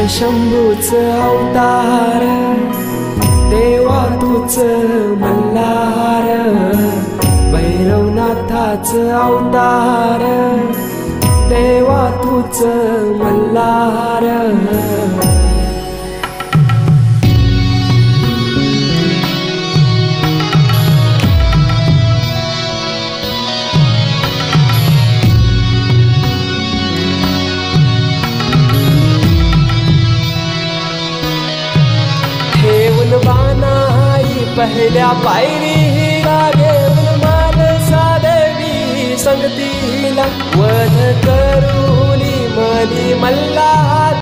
शंभूच अवतार, देवा तूच मल्हार, भैरवनाथाच अवतार, देवा तूच मल्हार। बानाई पहिल्या पायरीला घेऊन मानसा देवी संगतीला, वध करूनी मनी मल्हार